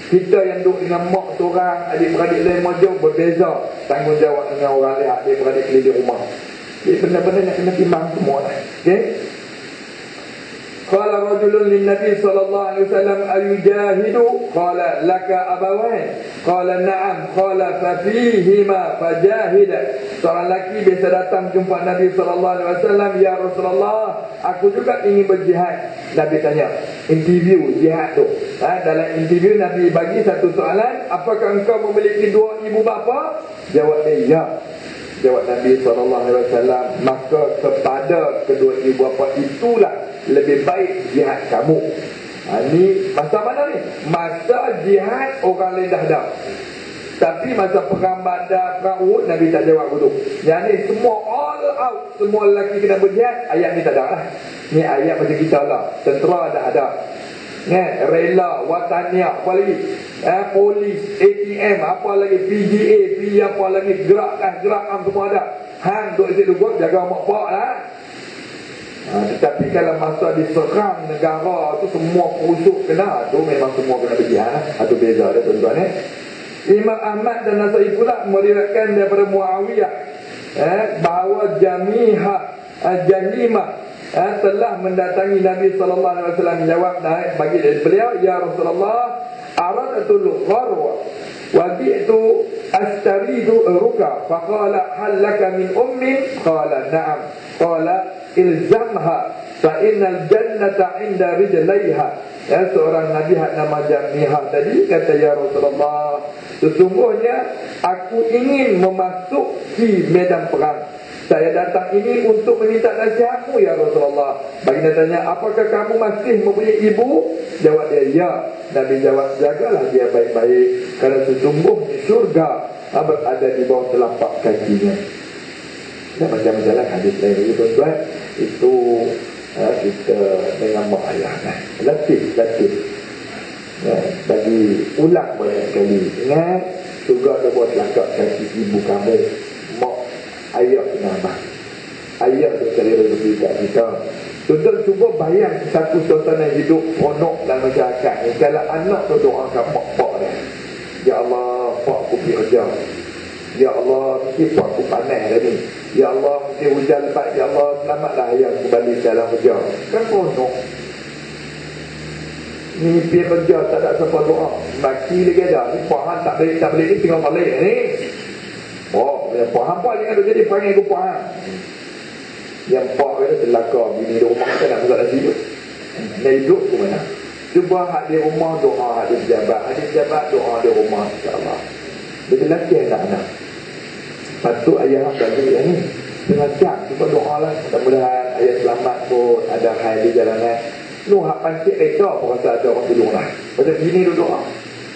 Kita yang duduk dengan mak seorang, adik-beradik lain maju berbeza tanggungjawab dengan orang lain, adik-beradik keliling rumah. Jadi benar-benar nak kena timbang semua lah. Okay? Qala rajulun lin Nabi sallallahu alaihi wasallam ayujahidu? Qala laka abawain. Qala na'am. Qala fa fihima fajahid. Seorang lelaki biasa datang jumpa Nabi sallallahu alaihi wasallam, ya Rasulullah, aku juga ingin berjihad. Nabi tanya, interview jihad tu. Dalam interview Nabi bagi satu soalan, apakah engkau memiliki 2 ibu bapa? Jawab dia, ya. Jawab Nabi SAW, maka kepada kedua ibu bapa itulah lebih baik jihad kamu. Ini masa mana ni? Masa jihad orang lain dah ada. Tapi masa perang Badar, perang Uhud, Nabi tak jawab dulu. Yang ni semua all out, semua lelaki kena berjihad. Ayat ni tak ada lah. Ni ayat macam kita lah, tentera dah ada, rela, watania, apa lagi, polis, ATM, apa lagi, PGA, apa lagi, gerak semua ada. Hang duk isi lugut, jaga mak pak lah. Tetapi kalau masa diserang negara tu semua pusuk kena, tu memang semua kena berjihad lah. Itu beza dia tuan-tuan. Imam Ahmad dan Nasai pula meriwayatkan daripada Muawiyah bahawa Janimah telah mendatangi Nabi sallallahu alaihi wasallam. Jawab bagi beliau, ya Rasulullah, aradatul gharwa wa bi'tu astaridu ruka, faqala hal laka min ummin? Qala na'am. Qala ilzamha fa innal jannata 'inda rijlaiha. Seorang Nabi nama Jamihah tadi kata, ya Rasulullah, sesungguhnya aku ingin memasuki medan perang. Saya datang ini untuk meminta nasihatmu, ya Rasulullah. Baginda tanya, apakah kamu masih mempunyai ibu? Jawab dia, ya. Nabi jawab, jagalah dia baik-baik, kerana sesungguhnya syurga berada di bawah telapak kakinya. Macam-macam lah hadis lain itu, tuan-tuan. Itu kita dengan mak ayah latih bagi ulang banyak kali. Ingat, syurga ada buat telapak kaki ibu kamu. Mak ayah kenapa? Ayah tu cari rezeki kat kita. Tuan-tuan cuba bayang satu suasana hidup seronok dalam masyarakat ni. Kalau anak tu doakan mak pak dia, ya Allah, pak aku pergi kerja, ya Allah, mesti pak aku panas dah ni, ya Allah, mesti hujan lebat, ya Allah, selamatlah ayah aku balik dalam kerja. Kan seronok. Ni pergi kerja tak ada siapa doa, maki lagi ada. Ni pak han tak balik ni tengok balik ni. Oh, yang pak hampa jangan jadi panggil aku pak han. Yang pak kata celaka bini di rumah kan nak buka nasi hidup. Nak hidup ke mana? Cuba hak di rumah doa, hak di pejabat doa di rumah, insya-Allah. Dia latih anak-anak. Patut ayah bagi yang ni. Dengan jam cuba doa lah, mudah-mudahan ayat selamat pun ada hal di jalanan. Lu hak pancik reka pun rasa ada orang tolong lah. Macam gini duduk lah.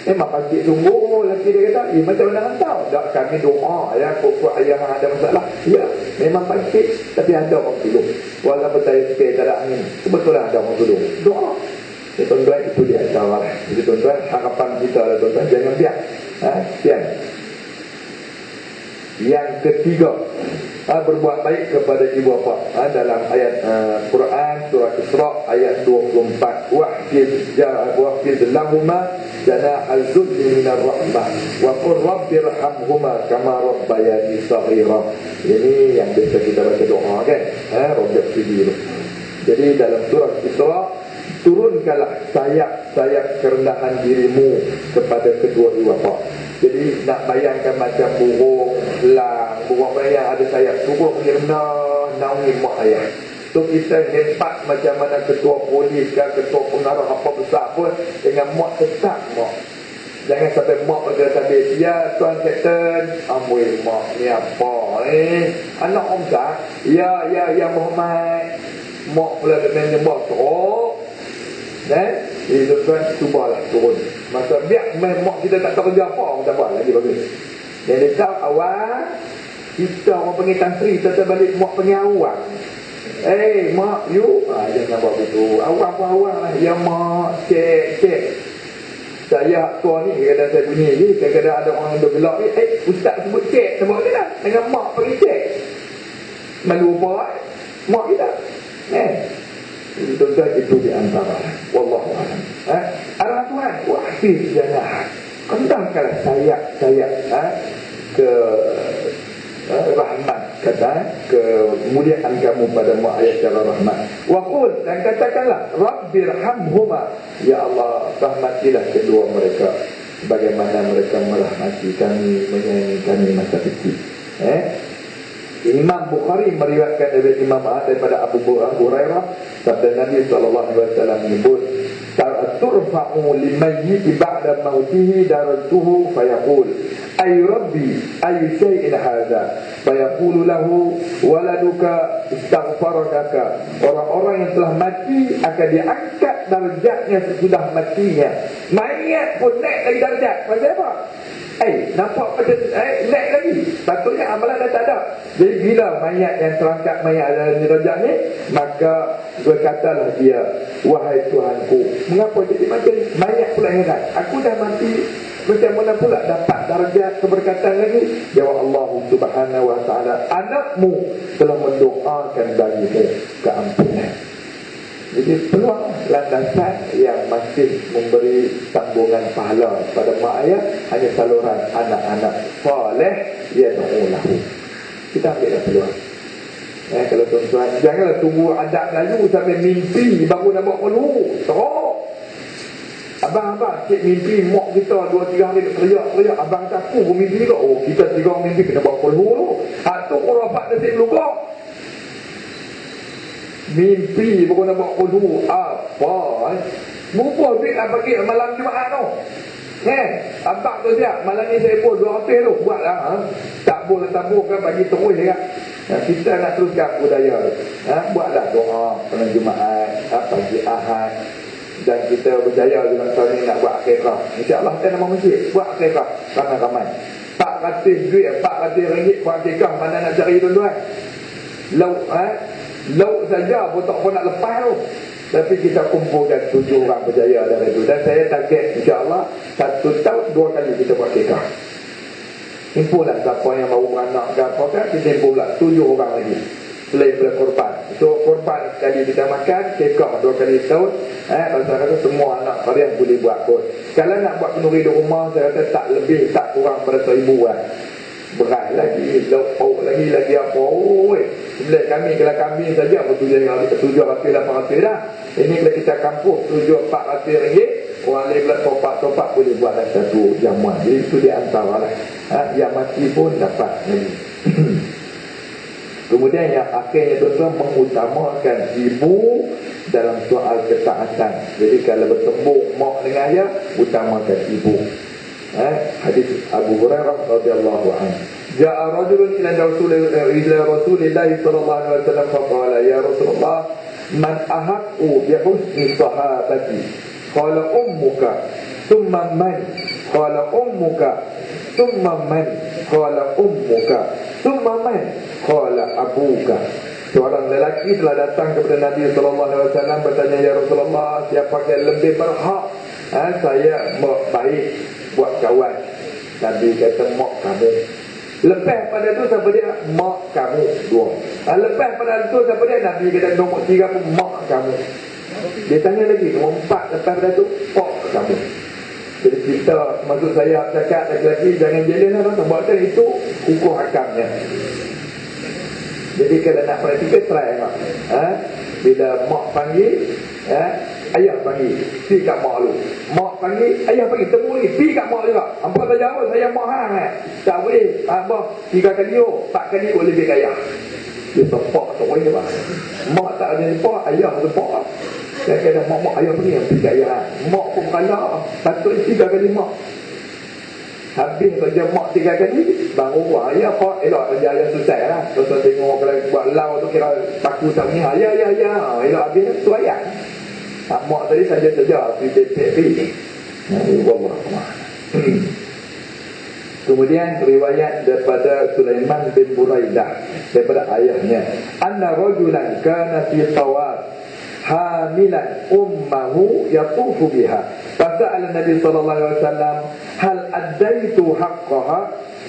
Memang pancik sungguh. Laki dia kata, macam mana rantau? Tak, kami doa. Ya, pokok ayah ada masalah. Ya, memang pancik. Tapi ada orang tolong. Walaupun saya spare tak ada angin. Sebetulnya ada orang tolong. Doa. Ya, tuan-tuan, itu dia antara. Jadi tuan-tuan, harapan kita lah tuan-tuan. Jangan biar. Sekian. Yang ketiga, berbuat baik kepada ibu bapa. Dalam ayat Quran surah Isra ayat 24, wahfiz lahuma janahal dhulli minar rahmah wa qur rabbirhamhuma kama rabbayani shaghira. Ini yang biasa kita baca doa kan, rojak sidi tu. Jadi dalam surah Isra, turunkanlah sayap-sayap kerendahan dirimu kepada kedua ibu bapa. Jadi nak bayangkan macam burung yang ada sayap, turun pergi rendah naungi mak ayah. So kita hebat macam mana ketua polis ke, ketua pengarah apa besar pun, dengan mak tetap mak. Jangan sampai mak berkata habis, ya tuan kapten, amboi mak ni apa anak om tak? Ya Muhammad. Mak pula dengan nyembah teruk. Jadi tuan-tuan, cubalah turun. Masa biar mak kita tak tahu kerja apa, tak apa lagi bagus. Jadi tahu awal kita orang panggil tantri, kita balik mak panggil awal. Mak you, jangan buat begitu. Awal pun awal lah. Ya mak, cek. Saya tua ni, kadang-kadang saya bunyi ni, kadang-kadang ada orang yang bergelak ni, ustaz sebut cek, sebut dia lah. Dengan mak panggil cek. Malu apa? Mak kita. Tuan-tuan, itu di antara. Wallahualam. Arah Tuhan, wahfiz janah. Kentangkanlah sayap ke rahmat, kata kemuliaan kamu pada mak ayah secara rahmat. Wa qul, dan katakanlah rabbirhamhuma, ya Allah rahmatilah kedua mereka bagaimana mereka merahmati kami, menyayangi kami masa kecil. Imam Bukhari meriwayatkan dari Imam daripada Abu Hurairah, sabda Nabi SAW menyebut, turfa'u limayyit ba'da mautihi darajtuhu fayaqul ay rabbi ay shay'in hadha fayaqulu lahu waladuka istaghfaraka. Orang-orang yang telah mati akan diangkat darjatnya sesudah matinya. Mayat pun naik lagi darjat. Pasal apa? Nampak macam naik lagi. Patutnya amalan dah tak ada. Jadi bila mayat yang terangkat, mayat adalah darjat ni, maka berkatalah dia, wahai Tuhanku, mengapa jadi macam ni? Mayat pula heran, aku dah mati, macam mana pula dapat darjat keberkatan lagi? Jawab Allah Subhanahu wa ta'ala, anakmu telah mendoakan bagimu keampunan. Jadi peluang landasan yang masih memberi tanggungan pahala pada mak ayah hanya saluran anak-anak soleh yad'ulahu. Kita ambillah peluang. Kalau tuan-tuan, janganlah tunggu adat Melayu sampai mimpi baru nak buat peluang. Teruk. Abang, cik mimpi mak kita 2-3 hari teriak. Abang kata aku mimpi juga. Oh, kita 3 orang mimpi kena buat peluang tu. Tu kurafat nasib luka. Mimpi baru nak buat kudu apa berapa duit nak bagi malam Jumaat tu abang tu siap malam ni saya pun 200 tu buat lah tabur kan bagi terus je kan. Kita nak teruskan budaya buatlah doa malam Jumaat pagi Ahad, dan kita berjaya juga tahun ni nak buat akikah. InsyaAllah kita nama masjid buat akikah ramai-ramai 400 duit 400 ringgit buat akikah. Mana nak cari tuan-tuan? Lauk saja pun tak pun nak lepas tu. Tapi kita kumpulkan 7 orang berjaya dari itu. Dan saya target insyaAllah 1 tahun 2 kali kita buat kekah. Himpunlah siapa yang baru beranak ke apa kan, kita himpun pula 7 orang lagi selain daripada korban. So korban sekali kita makan, kekah 2 kali setahun. Rasa-rasa semua anak kalian boleh buat kot. Kalau nak buat kenduri di rumah, saya rasa tak lebih tak kurang pada 1000 kan. Berat lagi, lauk pauk lagi apa. Sebelah kami, kalau kami saja apa 700-800 dah. Ini kalau kita kampung 700-400 ringgit, orang lain pula topak boleh buat satu jamuan. Jadi itu di antara lah. Yang mati pun dapat lagi. Kemudian yang akhirnya tuan-tuan, mengutamakan ibu dalam soal ketaatan. Jadi kalau bertemu mak dengan ayah, utamakan ibu. Hadis Abu Hurairah radhiyallahu anhu, Ja'a rajulun ila Rasulillah sallallahu alaihi wasallam faqala ya Rasulullah man ahaqqu bi husni sahabati qala ummuka thumma man qala ummuka thumma man qala ummuka thumma man qala abuka. Seorang lelaki telah datang kepada Nabi SAW bertanya, ya Rasulullah, siapa yang lebih berhak saya baik buat kawan? Nabi kata, mak kamu. Lepas pada tu siapa dia? Mak kamu. Dua. Lepas pada tu siapa dia? Nabi kata nombor 3 pun mak kamu. Dia tanya lagi nombor 4. Lepas pada tu pak kamu. Jadi kita, maksud saya cakap lagi-lagi jangan jealous lah, sebab itu hukum hakamnya. Jadi kalau nak praktikal, try mak. Bila mak panggil, ayah panggil, pergi kat mak lu. Mak panggil, ayah panggil, temu ni, pergi kat mak juga. Hampa tak jawab, saya mak hang tak boleh. Abah 3 kali 4 kali boleh lebih ayah. Dia sepak tak boleh bang. Mak tak ada sepak, ayah sepak. Kadang-kadang mak ayah pergi yang pergi ayah. Mak pun kalah, patut 3 kali mak. Habis kerja mak 3 kali, baru buat ayah apa? Elok kerja ayah susah lah. Terus tengok kalau buat lau tu kira paku tak punya. Ayah. Elok habis tu ayah. Mak tadi saja-saja pergi. Kemudian riwayat daripada Sulaiman bin Buraidah daripada ayahnya, anna rajulan kana fi tawaf hamilan ummahu yatufu biha. Fasa'ala Nabi sallallahu alaihi wasallam, hal addaitu haqqaha?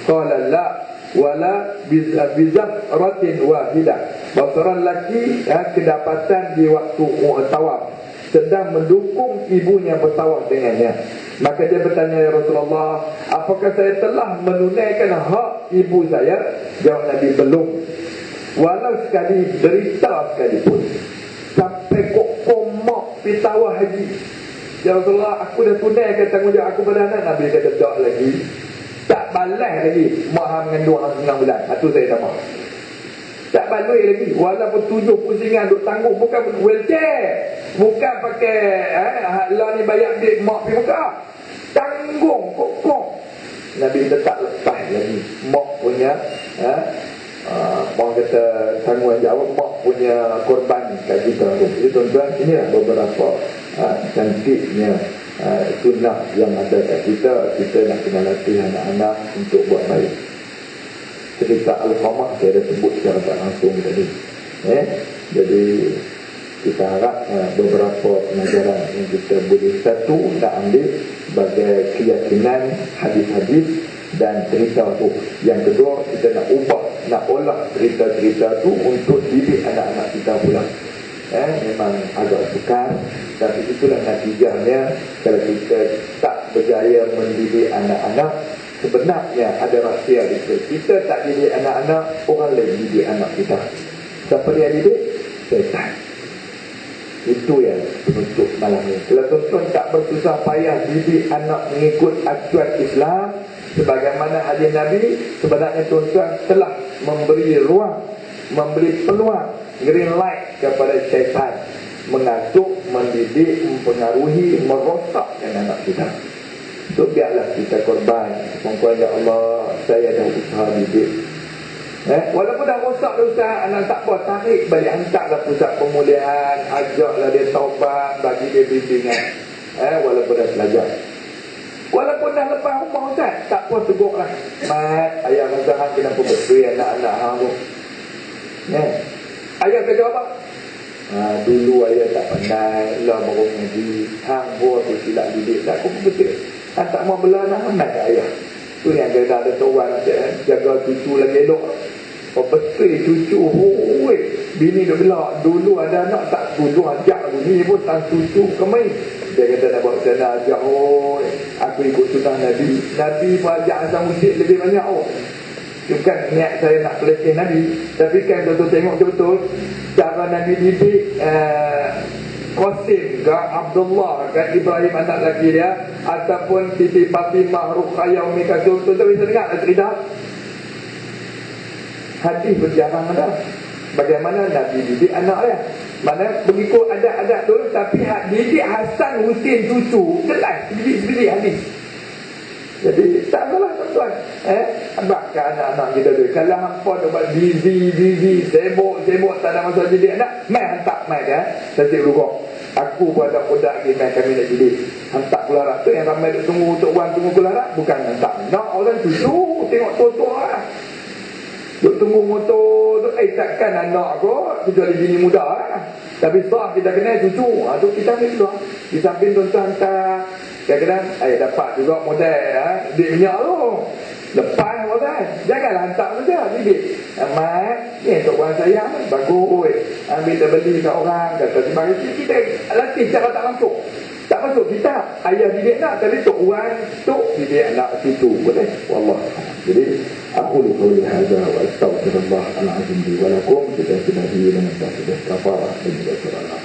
Qala la wala bizafratin wahidah. Seorang lelaki kedapatan di waktu tawaf sedang mendukung ibunya bertawaf dengannya. Maka dia bertanya, ya Rasulullah, apakah saya telah menunaikan hak ibu saya? Jawab Nabi, belum. Walau sekali berita sekalipun. Sampai kok mak pergi tawaf haji, ya Rasulullah, aku dah tunaikan tanggungjawab aku pada anak. Nabi kata, tak lagi. Tak balas lagi. Mak hang mengandung 9 bulan. Itu saya tak mahu. Tak balik lagi. Walaupun 7 pusingan duk tanggung. Bukan wheelchair. Bukan pakai lah ni bayar duit mak pergi buka. Tanggung kokok. Nabi kata tak lepas lagi. Mak punya orang kata tanggungjawab, mak punya korban kat kita tu. Jadi tuan-tuan, inilah beberapa cantiknya sunnah yang ada kat kita. Kita nak kena latih anak-anak untuk buat baik. Cerita Al-Qamah saya dah sebut secara tak langsung tadi. Jadi kita harap beberapa pengajaran yang kita boleh satu nak ambil sebagai keyakinan hadis-hadis dan cerita tu. Yang kedua, kita nak ubah, nak olah cerita-cerita tu untuk didik anak-anak kita pula. Memang agak sukar, tapi itulah natijahnya. Kalau kita tak berjaya mendidik anak-anak, sebenarnya ada rahsia itu. Kita tak didik anak-anak, orang lain didik anak kita. Siapa dia didik? Syaitan. Itu yang penutup malam ini. Kalau tuan-tuan tak bersusah payah didik anak mengikut acuan Islam sebagaimana hadis Nabi, sebenarnya tuan-tuan telah memberi ruang, memberi peluang, green light kepada syaitan mengasuh, mendidik, mempengaruhi, merosakkan anak kita. So biarlah kita korban. Mungkin ya Allah, saya dah usaha didik. Walaupun dah rosak dah usaha, anak tak apa, tarik balik, hantarlah pusat pemulihan, ajaklah dia taubat, bagi dia bimbingan. Walaupun dah belajar, walaupun dah lepas rumah Ustaz, tak apa, tegurlah. Mat, ayah rasa hang kenapa betul anak-anak hang tu? Ayah kata apa? Dulu ayah tak pandai, lah baru ngaji, hang buat tu silap didik, tak aku betul. Hang tak mau bela anak anak ayah. Tu yang dia ada seorang jaga cucu lagi elok. Betul cucu, bini dia belak. Dulu ada anak tak dulu ajak aku ni pun tak cucu kemai. Dia kata nak buat sana ajak, aku ikut sunnah Nabi. Nabi pun ajak asal musik lebih banyak. Bukan niat saya nak pelesih Nabi, tapi kan betul tengok betul cara Nabi didik Qasim ke Abdullah ke Ibrahim anak lelaki dia, ataupun Siti Fatimah, Ruqayyah, Umi Kalsum. Tuan-tuan bisa dengar cerita hadis berjarang ada bagaimana Nabi didik anak dia. Mana mengikut adat-adat dulu, tapi didik Hasan Husin cucu jelas didik hadis. Jadi Tak salah tuan-tuan. Bahkan anak-anak kita tu, kalau hampa tu buat busy, sibuk, tak ada masa jadi anak, mai hantar mai kan. Saya lupa. Aku pun ada budak ni, mai kami nak jadi. Hantar kularak tu yang ramai duk tunggu untuk wan tunggu kularak, bukan hantar. Nak orang cucu tengok tua-tua lah. Duk tunggu motor tu, takkan anak kot, kecuali bini muda lah. Tapi sah kita kena cucu. Tu kita ambil dulu. Di samping tuan-tuan hantar. Kadang-kadang, dapat juga model duit minyak tu. Lepas modal. Janganlah hantar saja. Bibit. Amat. Ni untuk orang sayang. Bagus. Ambil dah beli kat orang. Kata sebagainya. Kita latih cara tak masuk. Tak masuk kita. Ayah bibit nak. Tapi tok orang. Tok bibit nak situ. Boleh. Wallah. Jadi, aku qawli hadza wa astaghfirullah al-azim li wa lakum. Kita sudah dengan sudah kafarah dan juga surah.